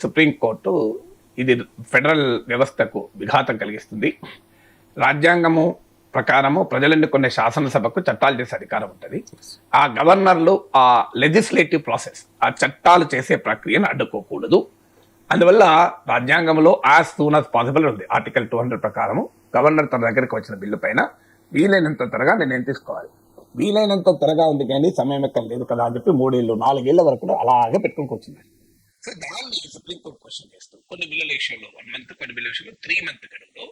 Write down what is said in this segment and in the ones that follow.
Supreme court ఇది federal వ్యవస్థకు విఘాతం కలిగిస్తుంది. రాజ్యాంగము ప్రకారము ప్రజలు ఎన్నుకునే శాసనసభకు చట్టాలు చేసే అధికారం ఉంటుంది. ఆ గవర్నర్లు ఆ లెజిస్లేటివ్ ప్రాసెస్, ఆ చట్టాలు చేసే ప్రక్రియను అడ్డుకోకూడదు. అందువల్ల రాజ్యాంగంలో యాజ్ సూన్ యాజ్ పాసిబుల్ ఉంది. ఆర్టికల్ 200 ప్రకారము గవర్నర్ తన దగ్గరికి వచ్చిన బిల్లు పైన వీలైనంత త్వరగా నిర్ణయం తీసుకోవాలి. వీలైనంత త్వరగా ఉంది కానీ సమయం ఎక్కడ లేదు కదా అని చెప్పి 3 ఏళ్ళు 4 ఏళ్ల వరకు కూడా అలాగే పెట్టుకుని వచ్చింది. సో దాన్ని సుప్రీంకోర్టు క్వశ్చన్ చేస్తూ కొన్ని బిల్లుల విషయంలో 1 మంత్, కొన్ని బిల్లుల విషయంలో 3 మంత్ గడువులో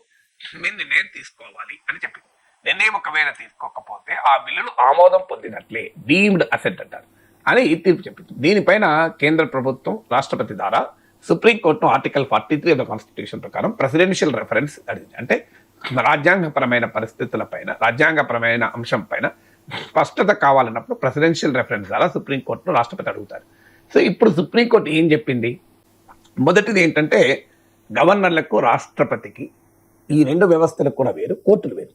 మేము నిర్ణయం తీసుకోవాలి అని చెప్పింది. నిర్ణయం ఒకవేళ తీసుకోకపోతే ఆ బిల్లులు ఆమోదం పొందినట్లే, డీమ్డ్ అసెట్ అంటారు అని తీర్పు చెప్పింది. దీనిపైన కేంద్ర ప్రభుత్వం రాష్ట్రపతి ద్వారా సుప్రీంకోర్టును ఆర్టికల్ 43 ఆఫ్ ద కాన్స్టిట్యూషన్ ప్రకారం ప్రెసిడెన్షియల్ రెఫరెన్స్ అడిగింది. అంటే రాజ్యాంగపరమైన పరిస్థితుల పైన, రాజ్యాంగపరమైన అంశం పైన స్పష్టత కావాలన్నప్పుడు ప్రెసిడెన్షియల్ రెఫరెన్స్ ద్వారా సుప్రీంకోర్టును రాష్ట్రపతి అడుగుతారు. సో ఇప్పుడు సుప్రీంకోర్టు ఏం చెప్పింది? మొదటిది ఏంటంటే గవర్నర్లకు, రాష్ట్రపతికి ఈ 2 వ్యవస్థలకు కూడా వేరు, కోర్టులు వేరు.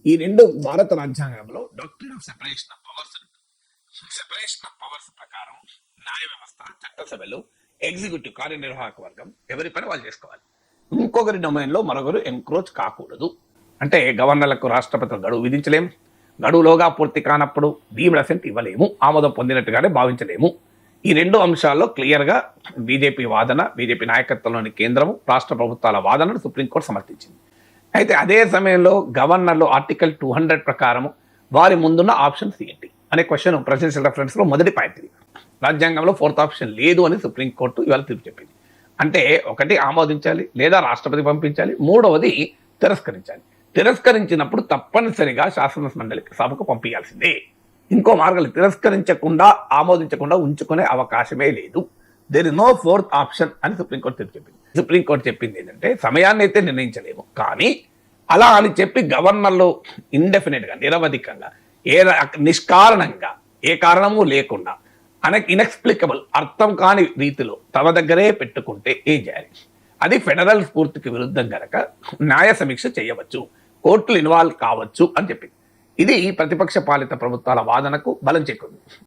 ఈ 2 భారత రాజ్యాంగంలో doctrine of separation of powers, separation of powers ప్రకారం న్యాయ వ్యవస్థ, చట్టసభలు, ఎగ్జిక్యూటివ్ కార్యనిర్వాహక వర్గం ఎవరి పని వాళ్ళు చేసుకోవాలి. ఇంకొకరి డొమైన్లో మరొకరు ఎన్క్రోచ్ కాకూడదు. అంటే గవర్నర్లకు, రాష్ట్రపతులకు గడువు విధించలేం, గడువులోగా పూర్తి కానప్పుడు డీమ్డ్ అసెంట్ ఇవ్వలేము, ఆమోదం పొందినట్టుగానే భావించలేము. ఈ 2 అంశాల్లో క్లియర్గా బీజేపీ వాదన, బీజేపీ నాయకత్వంలోని కేంద్రము, రాష్ట్ర ప్రభుత్వాల వాదనను సుప్రీంకోర్టు సమర్థించింది. అయితే అదే సమయంలో గవర్నర్లు ఆర్టికల్ 200 ప్రకారము వారి ముందున్న ఆప్షన్స్ ఏంటి అనే క్వశ్చన్ ప్రెసిడెన్షియల్ రెఫరెన్స్లో మొదటి పాయింట్ ఇది. రాజ్యాంగంలో 4th ఆప్షన్ లేదు అని సుప్రీంకోర్టు ఇవాళ తీర్పు చెప్పింది. అంటే ఒకటి ఆమోదించాలి, లేదా రాష్ట్రపతి పంపించాలి, 3వది తిరస్కరించాలి. తిరస్కరించినప్పుడు తప్పనిసరిగా శాసన మండలికి సభకు పంపించాల్సిందే. ఇంకో మార్గాలు తిరస్కరించకుండా, ఆమోదించకుండా ఉంచుకునే అవకాశమే లేదు. There is no 4th option అని సుప్రీంకోర్టు చెప్పింది. సుప్రీంకోర్టు చెప్పింది ఏంటంటే సమయాన్ని అయితే నిర్ణయించలేము, కానీ అలా అని చెప్పి గవర్నర్లు ఇండెఫినెట్గా, నిరవధికంగా, నిష్కారణంగా, ఏ కారణము లేకుండా ఇన్ఎక్స్ప్లికబుల్, అర్థం కాని రీతిలో తమ దగ్గరే పెట్టుకుంటే ఏం చేయాలి? అది ఫెడరల్ స్ఫూర్తికి విరుద్ధం కనుక న్యాయ సమీక్ష చేయవచ్చు, కోర్టులు ఇన్వాల్వ్ కావచ్చు అని చెప్పింది. ఇది ప్రతిపక్ష పాలిత ప్రభుత్వాల వాదనకు బలం చేకూరింది.